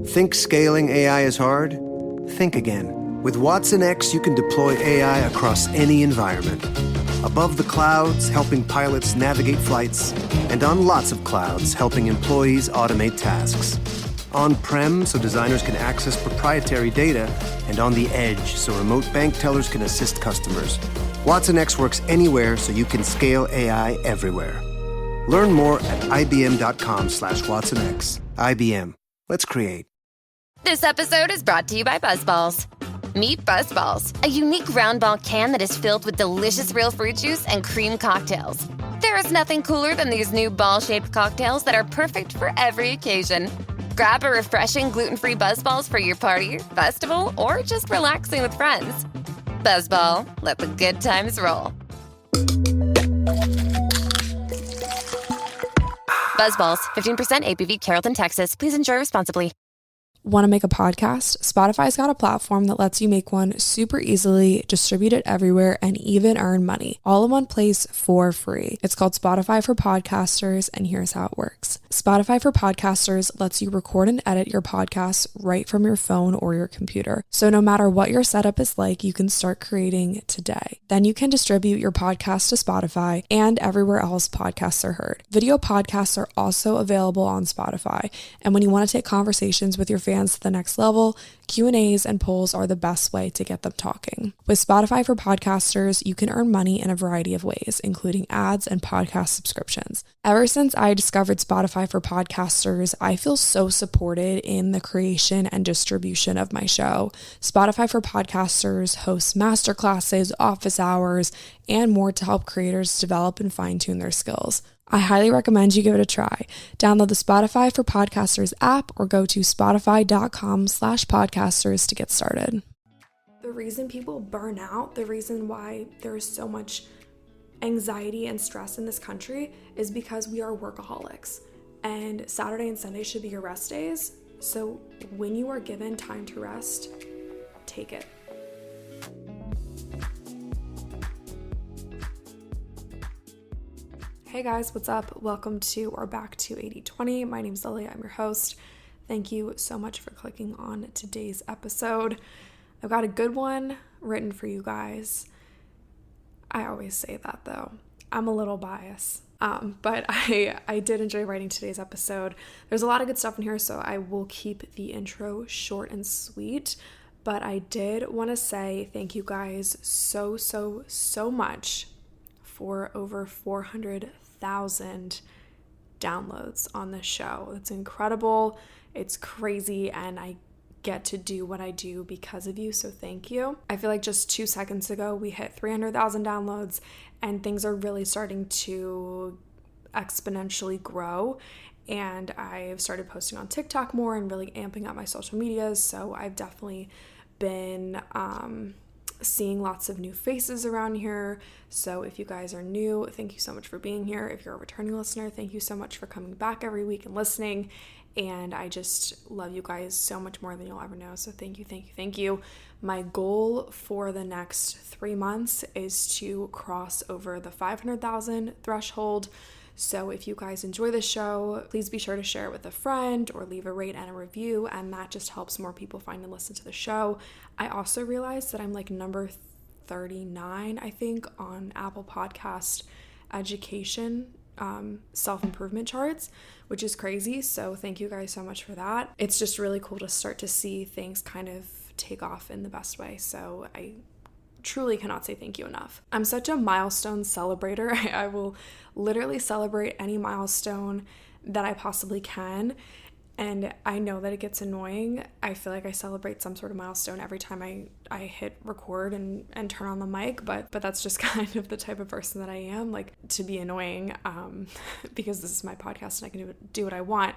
Think scaling AI is hard? Think again. With Watson X, you can deploy AI across any environment. Above the clouds, helping pilots navigate flights, and on lots of clouds, helping employees automate tasks. On-prem, so designers can access proprietary data, and on the edge, so remote bank tellers can assist customers. Watson X works anywhere, so you can scale AI everywhere. Learn more at ibm.com/WatsonX. IBM. Let's create. This episode is brought to you by BuzzBalls. Meet BuzzBalls, a unique round ball can that is filled with delicious real fruit juice and cream cocktails. There is nothing cooler than these new ball-shaped cocktails that are perfect for every occasion. Grab a refreshing gluten-free BuzzBalls for your party, festival, or just relaxing with friends. BuzzBall, let the good times roll. BuzzBalls, 15% ABV, Carrollton, Texas. Please enjoy responsibly. Want to make a podcast? Spotify's got a platform that lets you make one super easily, distribute it everywhere, and even earn money, all in one place for free. It's called Spotify for Podcasters, and here's how it works. Spotify for Podcasters lets you record and edit your podcasts right from your phone or your computer. So no matter what your setup is like, you can start creating today. Then you can distribute your podcast to Spotify and everywhere else podcasts are heard. Video podcasts are also available on Spotify, and when you want to take conversations with your fans to the next level, Q&As and polls are the best way to get them talking. With Spotify for Podcasters, you can earn money in a variety of ways, including ads and podcast subscriptions. Ever since I discovered Spotify for Podcasters, I feel so supported in the creation and distribution of my show. Spotify for Podcasters hosts masterclasses, office hours, and more to help creators develop and fine-tune their skills. I highly recommend you give it a try. Download the Spotify for Podcasters app or go to spotify.com/podcasters to get started. The reason people burn out, the reason why there is so much anxiety and stress in this country is because we are workaholics. And Saturday and Sunday should be your rest days. So when you are given time to rest, take it. Hey guys, what's up? Welcome to or back to 80/20. My name's Lily. I'm your host. Thank you so much for clicking on today's episode. I've got a good one written for you guys. I always say that though. I'm a little biased. But I did enjoy writing today's episode. There's a lot of good stuff in here, so I will keep the intro short and sweet. But I did want to say thank you guys so much for over 400,000 downloads on this show. It's incredible. It's crazy, and I get to do what I do because of you, so thank you. I feel like just 2 seconds ago we hit 300,000 downloads, and things are really starting to exponentially grow, and I've started posting on TikTok more and really amping up my social medias, so I've definitely been seeing lots of new faces around here. So if you guys are new, thank you so much for being here. If you're a returning listener, thank you so much for coming back every week and listening. And I just love you guys so much more than you'll ever know. So thank you. My goal for the next 3 months is to cross over the 500,000 threshold. So if you guys enjoy the show, please be sure to share it with a friend or leave a rate and a review, and that just helps more people find and listen to the show. I also realized that I'm like number 39, I think, on Apple Podcast education self-improvement charts, which is crazy. So thank you guys so much for that. It's just really cool to start to see things kind of take off in the best way. So I truly cannot say thank you enough. I'm such a milestone celebrator. I will literally celebrate any milestone that I possibly can. And I know that it gets annoying. I feel like I celebrate some sort of milestone every time I hit record and turn on the mic, but that's just kind of the type of person that I am, like, to be annoying, because this is my podcast and I can do what I want.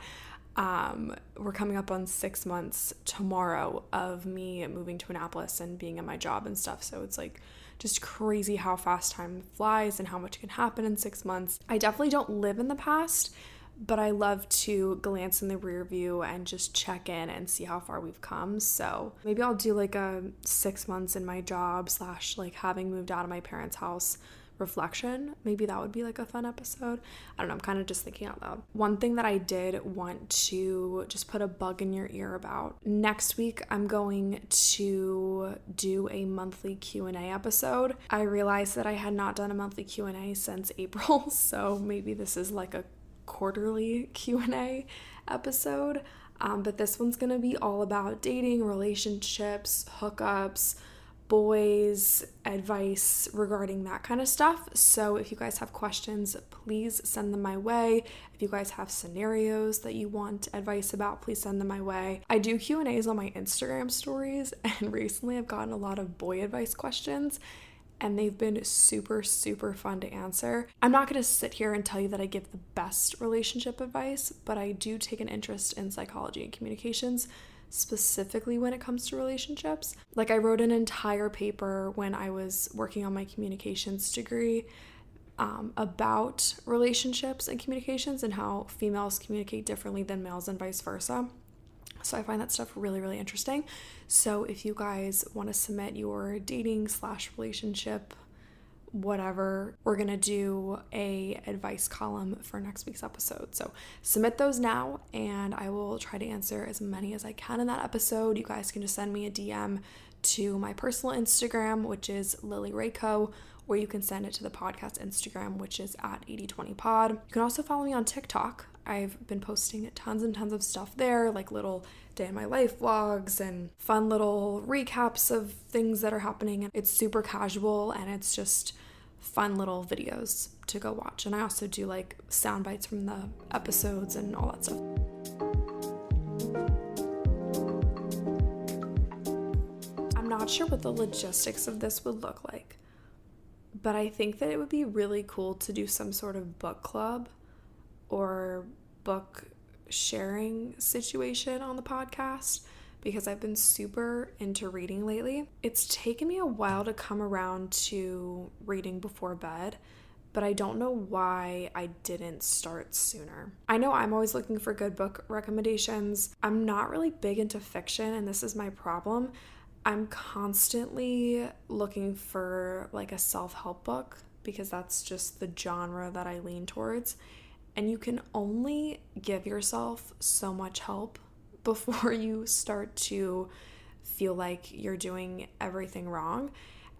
We're coming up on 6 months tomorrow of me moving to Annapolis and being at my job and stuff. So it's like just crazy how fast time flies and how much can happen in 6 months. I definitely don't live in the past, but I love to glance in the rear view and just check in and see how far we've come. So maybe I'll do like a 6 months in my job / like having moved out of my parents' house reflection. Maybe that would be like a fun episode. I don't know, I'm kind of just thinking out loud. One thing that I did want to just put a bug in your ear about. Next week, I'm going to do a monthly Q&A episode. I realized that I had not done a monthly Q&A since April, so maybe this is like a quarterly Q&A episode. But this one's gonna be all about dating, relationships, hookups, boys, advice regarding that kind of stuff. So if you guys have questions, please send them my way. If you guys have scenarios that you want advice about, please send them my way. I do Q&As on my Instagram stories, and recently I've gotten a lot of boy advice questions, and they've been super, super fun to answer. I'm not going to sit here and tell you that I give the best relationship advice, but I do take an interest in psychology and communications, specifically when it comes to relationships. Like, I wrote an entire paper when I was working on my communications degree about relationships and communications and how females communicate differently than males and vice versa. So I find that stuff really, really interesting. So if you guys want to submit your dating/relationship, whatever, we're going to do a advice column for next week's episode. So submit those now, and I will try to answer as many as I can in that episode. You guys can just send me a DM to my personal Instagram, which is Lily Rayco, or you can send it to the podcast Instagram, which is at 8020pod. You can also follow me on TikTok. I've been posting tons and tons of stuff there, like little day in my life vlogs and fun little recaps of things that are happening. And it's super casual, and it's just fun little videos to go watch. And I also do like sound bites from the episodes and all that stuff. I'm not sure what the logistics of this would look like, but I think that it would be really cool to do some sort of book club or book sharing situation on the podcast, because I've been super into reading lately. It's taken me a while to come around to reading before bed, but I don't know why I didn't start sooner. I know I'm always looking for good book recommendations. I'm not really big into fiction, and this is my problem. I'm constantly looking for like a self-help book, because that's just the genre that I lean towards. And you can only give yourself so much help before you start to feel like you're doing everything wrong.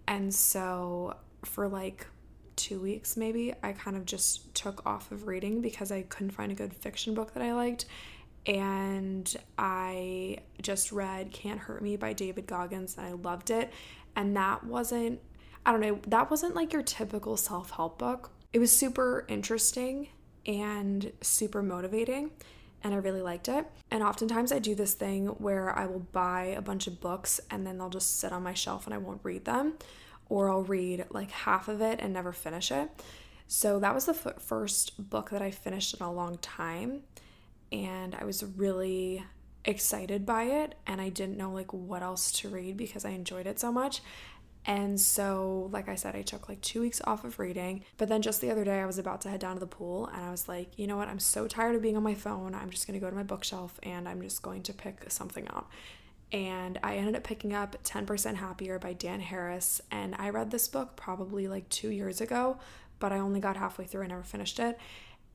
And so for like 2 weeks maybe, I kind of just took off of reading because I couldn't find a good fiction book that I liked. And I just read Can't Hurt Me by David Goggins, and I loved it. And that wasn't like your typical self-help book. It was super interesting and super motivating, and I really liked it. And oftentimes I do this thing where I will buy a bunch of books and then they'll just sit on my shelf and I won't read them, or I'll read like half of it and never finish it. So that was the first book that I finished in a long time, and I was really excited by it, and I didn't know like what else to read because I enjoyed it so much. And so, like I said, I took like 2 weeks off of reading. But then just the other day, I was about to head down to the pool, and I was like, you know what? I'm so tired of being on my phone. I'm just going to go to my bookshelf, and I'm just going to pick something out. And I ended up picking up 10% Happier by Dan Harris. And I read this book probably like 2 years ago, but I only got halfway through and never finished it.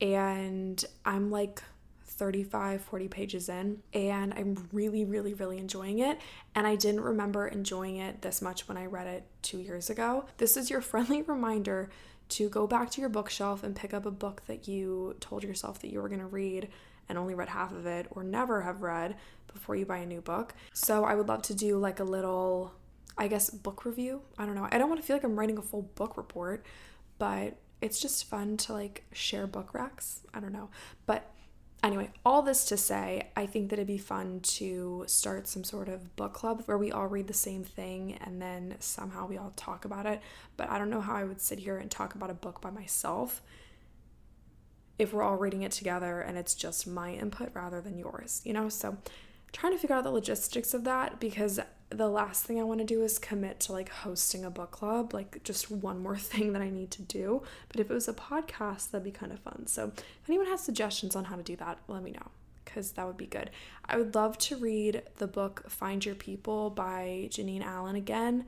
And I'm like 40 pages in, and I'm really, really, really enjoying it. And I didn't remember enjoying it this much when I read it 2 years ago. This is your friendly reminder to go back to your bookshelf and pick up a book that you told yourself that you were going to read and only read half of it or never have read before you buy a new book. So I would love to do like a little, I guess, book review. I don't know. I don't want to feel like I'm writing a full book report, but it's just fun to like share book recs. I don't know. But anyway, all this to say, I think that it'd be fun to start some sort of book club where we all read the same thing and then somehow we all talk about it. But I don't know how I would sit here and talk about a book by myself if we're all reading it together and it's just my input rather than yours, you know? So trying to figure out the logistics of that, because the last thing I want to do is commit to like hosting a book club, like just one more thing that I need to do. But if it was a podcast, that'd be kind of fun. So if anyone has suggestions on how to do that, let me know, because that would be good. I would love to read the book Find Your People by Janine Allen again.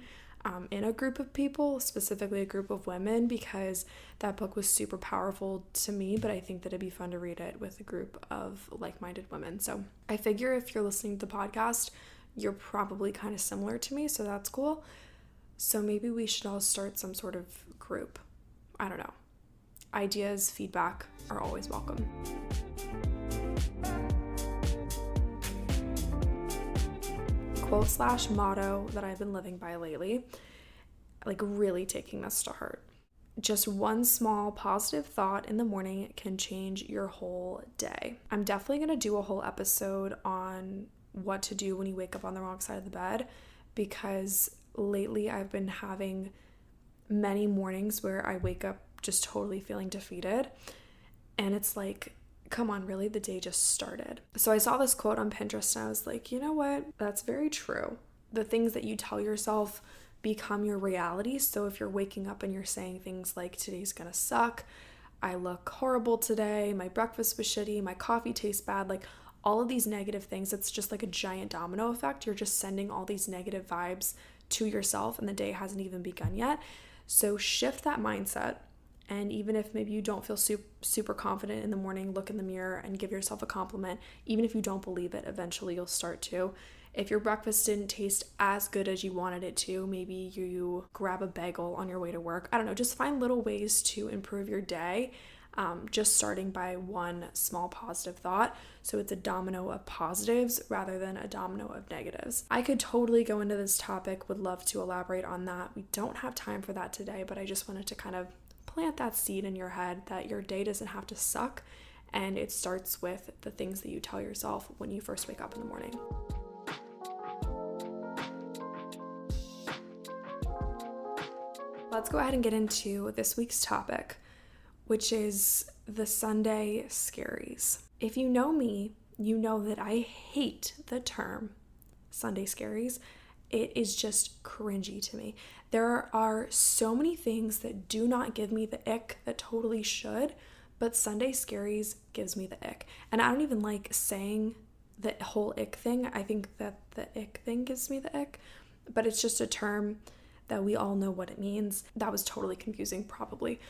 in a group of people, specifically a group of women, because that book was super powerful to me, but I think that it'd be fun to read it with a group of like-minded women. So I figure if you're listening to the podcast, you're probably kind of similar to me, so that's cool. So maybe we should all start some sort of group. I don't know. Ideas, feedback are always welcome. Quote/motto that I've been living by lately, like really taking this to heart. Just one small positive thought in the morning can change your whole day. I'm definitely going to do a whole episode on what to do when you wake up on the wrong side of the bed, because lately I've been having many mornings where I wake up just totally feeling defeated. And it's like, come on, really? The day just started. So I saw this quote on Pinterest and I was like, you know what? That's very true. The things that you tell yourself become your reality. So if you're waking up and you're saying things like, today's gonna suck, I look horrible today, my breakfast was shitty, my coffee tastes bad, like all of these negative things, it's just like a giant domino effect. You're just sending all these negative vibes to yourself and the day hasn't even begun yet. So shift that mindset. And even if maybe you don't feel super confident in the morning, look in the mirror and give yourself a compliment. Even if you don't believe it, eventually you'll start to. If your breakfast didn't taste as good as you wanted it to, maybe you grab a bagel on your way to work. I don't know, just find little ways to improve your day, just starting by one small positive thought. So it's a domino of positives rather than a domino of negatives. I could totally go into this topic, would love to elaborate on that. We don't have time for that today, but I just wanted to kind of plant that seed in your head that your day doesn't have to suck, and it starts with the things that you tell yourself when you first wake up in the morning. Let's go ahead and get into this week's topic, which is the Sunday Scaries. If you know me, you know that I hate the term Sunday Scaries. It is just cringy to me. There are so many things that do not give me the ick that totally should, but Sunday Scaries gives me the ick. And I don't even like saying the whole ick thing. I think that the ick thing gives me the ick, but it's just a term that we all know what it means. That was totally confusing, probably.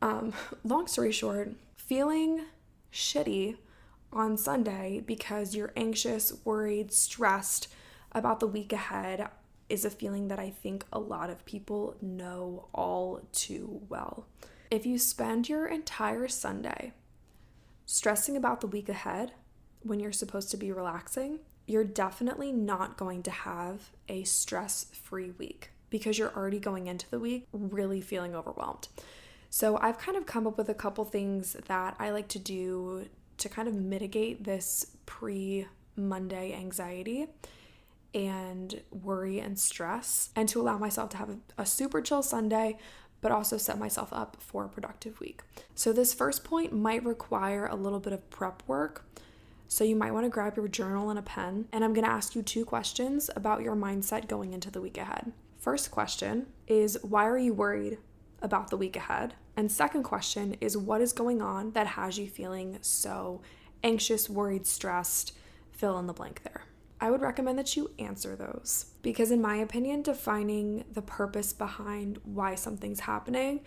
Long story short, feeling shitty on Sunday because you're anxious, worried, stressed about the week ahead is a feeling that I think a lot of people know all too well. If you spend your entire Sunday stressing about the week ahead when you're supposed to be relaxing, you're definitely not going to have a stress-free week because you're already going into the week really feeling overwhelmed. So I've kind of come up with a couple things that I like to do to kind of mitigate this pre-Monday anxiety and worry and stress, and to allow myself to have a super chill Sunday, but also set myself up for a productive week. So this first point might require a little bit of prep work. So you might want to grab your journal and a pen, and I'm going to ask you 2 questions about your mindset going into the week ahead. First question is, why are you worried about the week ahead? And second question is, what is going on that has you feeling so anxious, worried, stressed? Fill in the blank there. I would recommend that you answer those because, in my opinion, defining the purpose behind why something's happening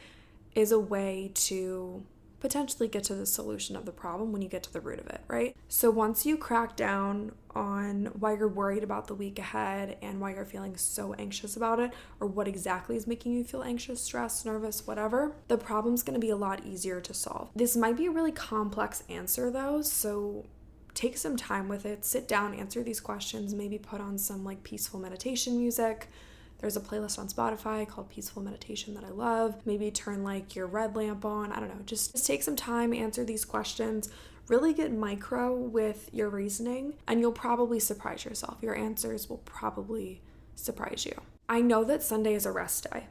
is a way to potentially get to the solution of the problem when you get to the root of it, right? So once you crack down on why you're worried about the week ahead and why you're feeling so anxious about it, or what exactly is making you feel anxious, stressed, nervous, whatever, the problem's going to be a lot easier to solve. This might be a really complex answer though, so take some time with it, sit down, answer these questions, maybe put on some like peaceful meditation music. There's a playlist on Spotify called Peaceful Meditation that I love. Maybe turn like your red lamp on. I don't know. Just take some time, answer these questions, really get micro with your reasoning, and you'll probably surprise yourself. Your answers will probably surprise you. I know that Sunday is a rest day,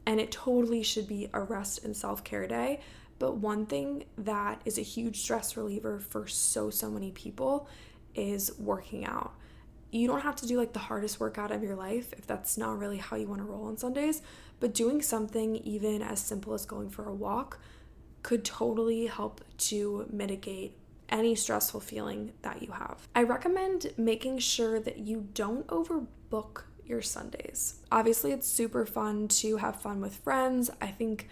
and it totally should be a rest and self-care day. But one thing that is a huge stress reliever for so many people is working out. You don't have to do like the hardest workout of your life if that's not really how you want to roll on Sundays, but doing something even as simple as going for a walk could totally help to mitigate any stressful feeling that you have. I recommend making sure that you don't overbook your Sundays. Obviously, it's super fun to have fun with friends. I think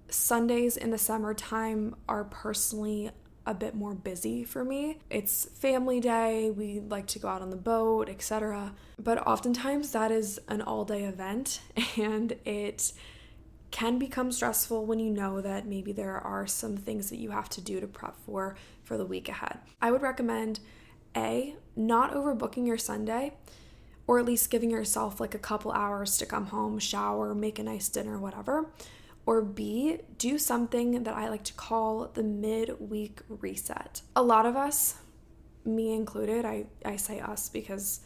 Sundays in the summertime are personally a bit more busy for me. It's family day, we like to go out on the boat, etc. But oftentimes that is an all-day event, and it can become stressful when you know that maybe there are some things that you have to do to prep for the week ahead. I would recommend not overbooking your Sunday, or at least giving yourself like a couple hours to come home, shower, make a nice dinner, whatever. Or B, do something that I like to call the mid-week reset. A lot of us, me included, I say us because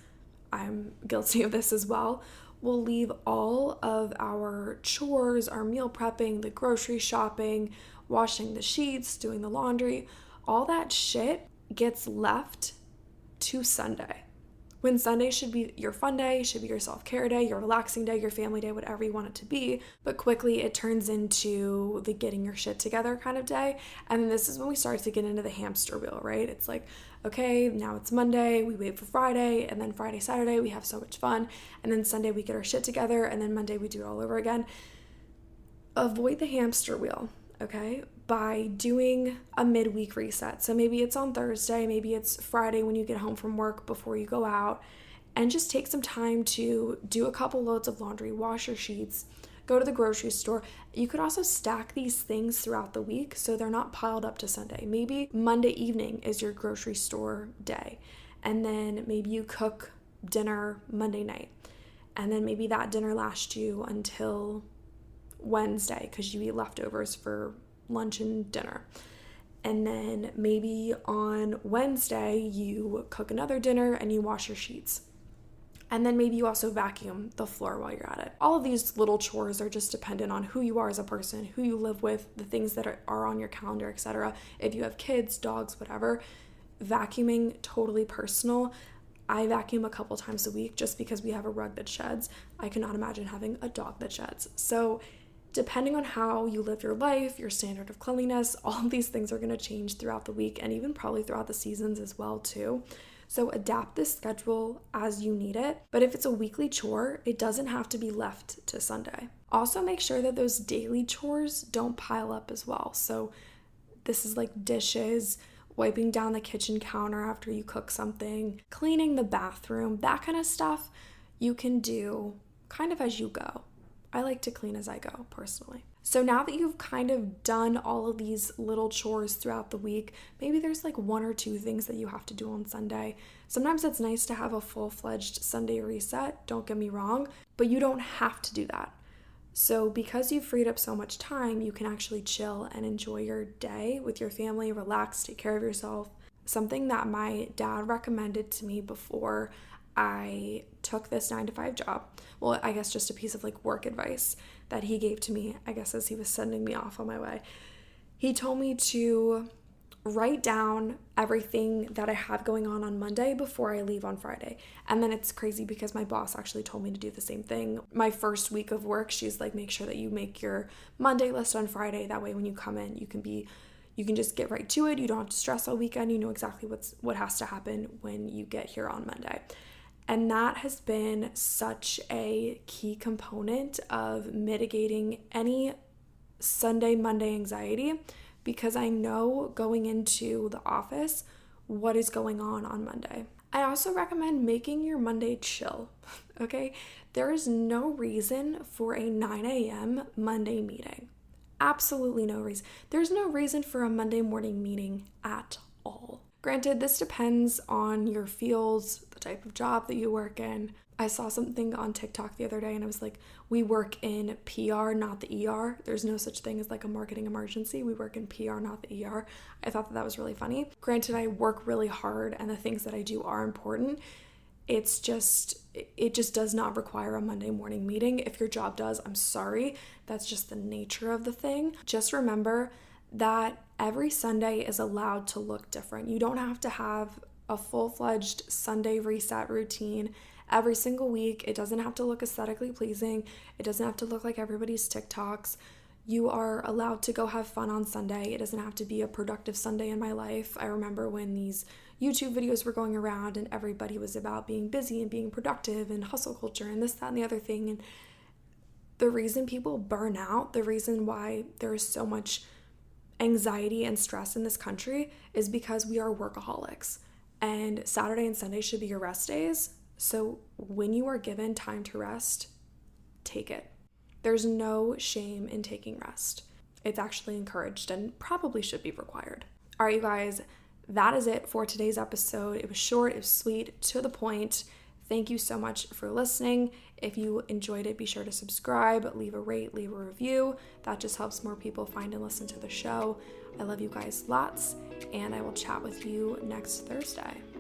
I'm guilty of this as well, will leave all of our chores, our meal prepping, the grocery shopping, washing the sheets, doing the laundry, all that shit gets left to Sunday. When Sunday should be your fun day, should be your self-care day, your relaxing day, your family day, whatever you want it to be. But quickly it turns into the getting your shit together kind of day. And then this is when we start to get into the hamster wheel, right? It's like, okay, now it's Monday, we wait for Friday, and then Friday, Saturday, we have so much fun. And then Sunday we get our shit together, and then Monday we do it all over again. Avoid the hamster wheel, okay? By doing a midweek reset. So maybe it's on Thursday, maybe it's Friday when you get home from work before you go out, and just take some time to do a couple loads of laundry, wash your sheets, go to the grocery store. You could also stack these things throughout the week so they're not piled up to Sunday. Maybe Monday evening is your grocery store day, and then maybe you cook dinner Monday night, and then maybe that dinner lasts you until Wednesday because you eat leftovers for lunch and dinner. And then maybe on Wednesday you cook another dinner and you wash your sheets. And then maybe you also vacuum the floor while you're at it. All of these little chores are just dependent on who you are as a person, who you live with, the things that are on your calendar, etc. If you have kids, dogs, whatever, vacuuming, totally personal. I vacuum a couple times a week just because we have a rug that sheds. I cannot imagine having a dog that sheds. So depending on how you live your life, your standard of cleanliness, all of these things are going to change throughout the week and even probably throughout the seasons as well too. So adapt this schedule as you need it. But if it's a weekly chore, it doesn't have to be left to Sunday. Also make sure that those daily chores don't pile up as well. So this is like dishes, wiping down the kitchen counter after you cook something, cleaning the bathroom, that kind of stuff you can do kind of as you go. I like to clean as I go, personally. So now that you've kind of done all of these little chores throughout the week, maybe there's like one or two things that you have to do on Sunday. Sometimes it's nice to have a full-fledged Sunday reset, don't get me wrong, but you don't have to do that. So because you've freed up so much time, you can actually chill and enjoy your day with your family, relax, take care of yourself. Something that my dad recommended to me before I took this 9-to-5 job. Well, I guess just a piece of like work advice that he gave to me, I guess as he was sending me off on my way. He told me to write down everything that I have going on Monday before I leave on Friday. And then it's crazy because my boss actually told me to do the same thing. My first week of work, she's like, make sure that you make your Monday list on Friday. That way when you come in, you can just get right to it. You don't have to stress all weekend. You know exactly what has to happen when you get here on Monday. And that has been such a key component of mitigating any Sunday, Monday anxiety, because I know going into the office what is going on Monday. I also recommend making your Monday chill, okay? There is no reason for a 9 a.m. Monday meeting. Absolutely no reason. There's no reason for a Monday morning meeting at all. Granted, this depends on your fields, the type of job that you work in. I saw something on TikTok the other day and it was like, we work in PR, not the ER. There's no such thing as like a marketing emergency. We work in PR, not the ER. I thought that was really funny. Granted, I work really hard and the things that I do are important. It just does not require a Monday morning meeting. If your job does, I'm sorry. That's just the nature of the thing. Just remember that every Sunday is allowed to look different. You don't have to have a full-fledged Sunday reset routine every single week. It doesn't have to look aesthetically pleasing. It doesn't have to look like everybody's TikToks. You are allowed to go have fun on Sunday. It doesn't have to be a productive Sunday in my life. I remember when these YouTube videos were going around and everybody was about being busy and being productive and hustle culture and this, that, and the other thing. And the reason people burn out, the reason why there is so much anxiety and stress in this country is because we are workaholics. And Saturday and Sunday should be your rest days. So when you are given time to rest, take it. There's no shame in taking rest. It's actually encouraged and probably should be required. All right, you guys, that is it for today's episode. It was short, it was sweet, to the point. Thank you so much for listening. If you enjoyed it, be sure to subscribe, leave a rate, leave a review. That just helps more people find and listen to the show. I love you guys lots, and I will chat with you next Thursday.